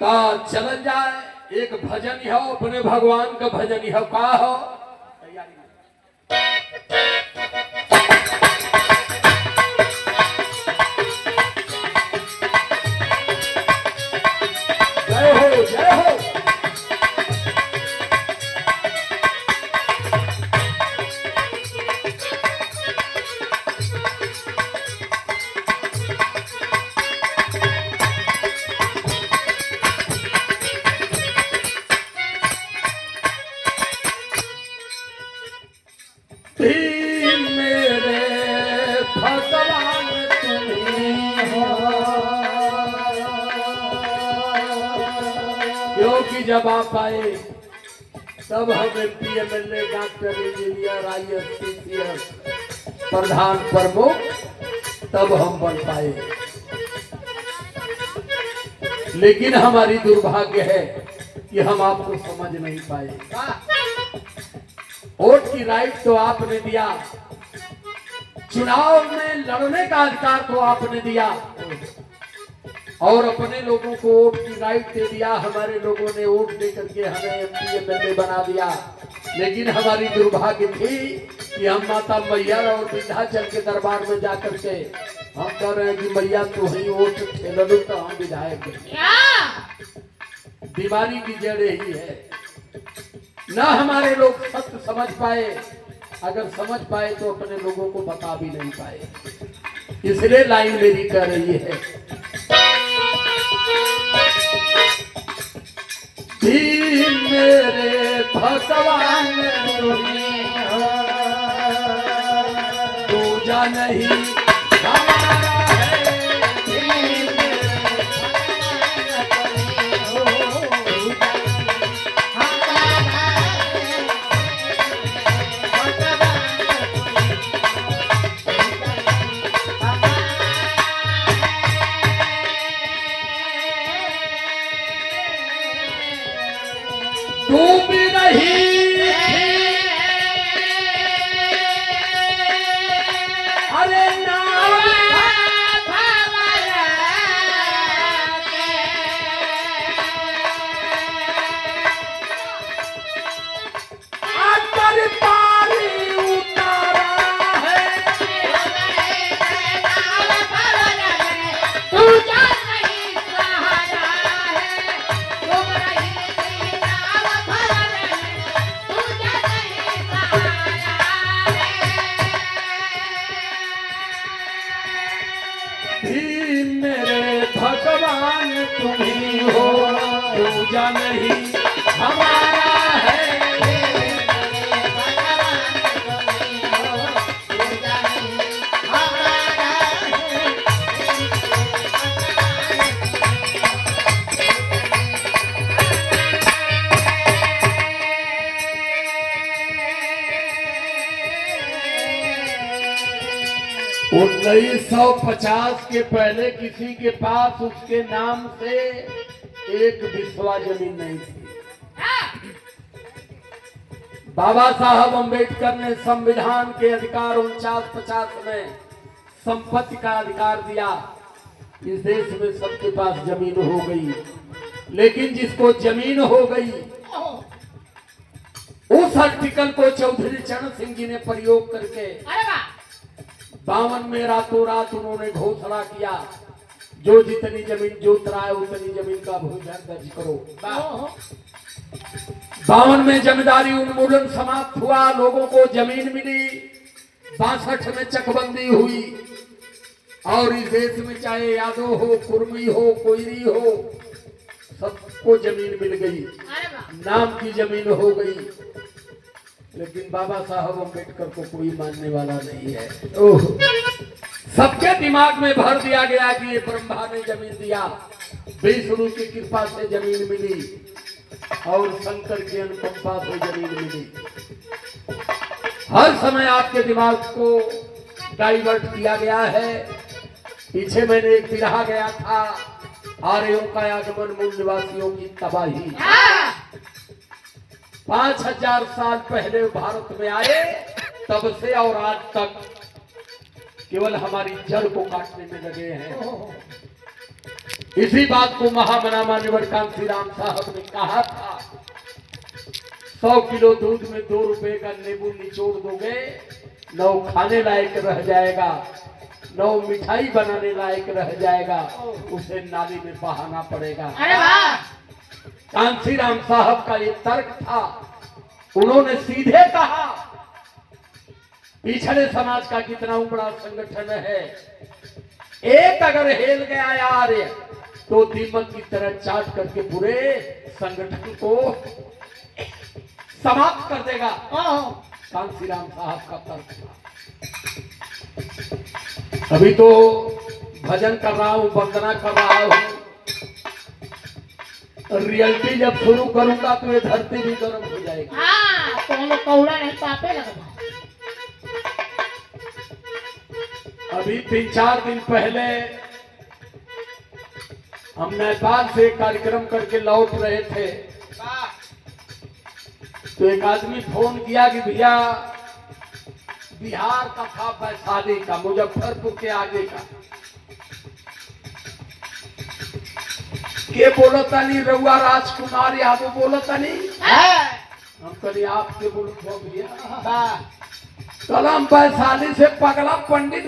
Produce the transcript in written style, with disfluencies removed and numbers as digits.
का चल जाए एक भजन हो अपने भगवान का भजन हो का हो तैयारी जय हो जय हो। मेरे भगवान तुम्हीं हो, क्योंकि जब आप आए तब हमें पीएमएलए डॉक्टर इंजीनियर IAS प्रधान प्रमुख तब हम बन पाए। लेकिन हमारी दुर्भाग्य है कि हम आपको समझ नहीं पाए। वोट की राइट तो आपने दिया, चुनाव में लड़ने का अधिकार तो आपने दिया और अपने लोगों को वोट की राइट दे दिया। हमारे लोगों ने वोट दे करके हमें MP MLA बना दिया। लेकिन हमारी दुर्भाग्य थी कि हम माता मैया और विंध्याचल के दरबार में जाकर के हम कह रहे हैं कि मैया तू ही वोट खेल तो हम विधायक। बीमारी की जड़ यही है, ना हमारे लोग सत्य समझ पाए, अगर समझ पाए तो अपने लोगों को बता भी नहीं पाए। इसलिए लाइन मेरी कह रही है मेरे भगवान पूजा नहीं हमारा है। डूब रही अरे नाव आकर पानी उतारा है। मेरे भगवान तुम्हीं हो, पूजा नहीं हमारा है। और 1950 के पहले किसी के पास उसके नाम से एक बिस्वा जमीन नहीं थी। बाबा साहब अम्बेडकर ने संविधान के अधिकार 49-50 में संपत्ति का अधिकार दिया। इस देश में सबके पास जमीन हो गई, लेकिन जिसको जमीन हो गई उस आर्टिकल को चौधरी चरण सिंह जी ने प्रयोग करके 52 में रातों रात उन्होंने घोषणा किया, जो जितनी जमीन जोत रहा है उतनी जमीन का भूजन दर्ज करो। 52 में जमींदारी उन्मूलन समाप्त हुआ, लोगों को जमीन मिली। 62 में चकबंदी हुई और इस देश में चाहे यादव हो, कुर्मी हो, कोयरी हो, सबको जमीन मिल गई, नाम की जमीन हो गई। लेकिन बाबा साहब अम्बेडकर को कोई मानने वाला नहीं है। सबके दिमाग में भर दिया गया कि ये ब्रह्मा ने जमीन दिया, विष्णु की कृपा से जमीन मिली और शंकर की अनुकंपा से जमीन मिली। हर समय आपके दिमाग को डाइवर्ट किया गया है। पीछे मैंने एक बिरहा गया था, आर्यों का आगमन, मूल निवासियों की तबाही। 5000 साल पहले भारत में आए, तब से और आज तक केवल हमारी जड़ को काटने में लगे हैं। इसी बात को महामनामा निवर कांसी राम साहब ने कहा था, 100 किलो दूध में 2 रुपए का नींबू निचोड़ दोगे, न वो खाने लायक रह जाएगा, न वो मिठाई बनाने लायक रह जाएगा, उसे नाली में बहाना पड़ेगा। अरे वाह, कांसी राम साहब का ये तर्क था। उन्होंने सीधे कहा, पिछड़े समाज का कितना बड़ा संगठन है, एक अगर हिल गया यार तो दीमक की तरह चाट करके पूरे संगठन को समाप्त कर देगा। कांसी राम साहब का तर्क था। अभी तो भजन कर रहा हूं, वंदना कर रहा हूं, रियलिटी जब शुरू करूंगा तो ये धरती भी गर्म हो जाएगी। हाँ, तो कौड़ा नहीं पापे लगता। अभी 3-4 दिन पहले हम नेपाल से कार्यक्रम करके लौट रहे थे, तो एक आदमी फोन किया कि भैया बिहार का था, वैशाली का, मुजफ्फरपुर के आगे का, के बोलता नहीं, रउआ राजकुमार यादव बोलता नहीं। हम कभी आपके बोलते भैया कलम वैशाली से पगला पंडित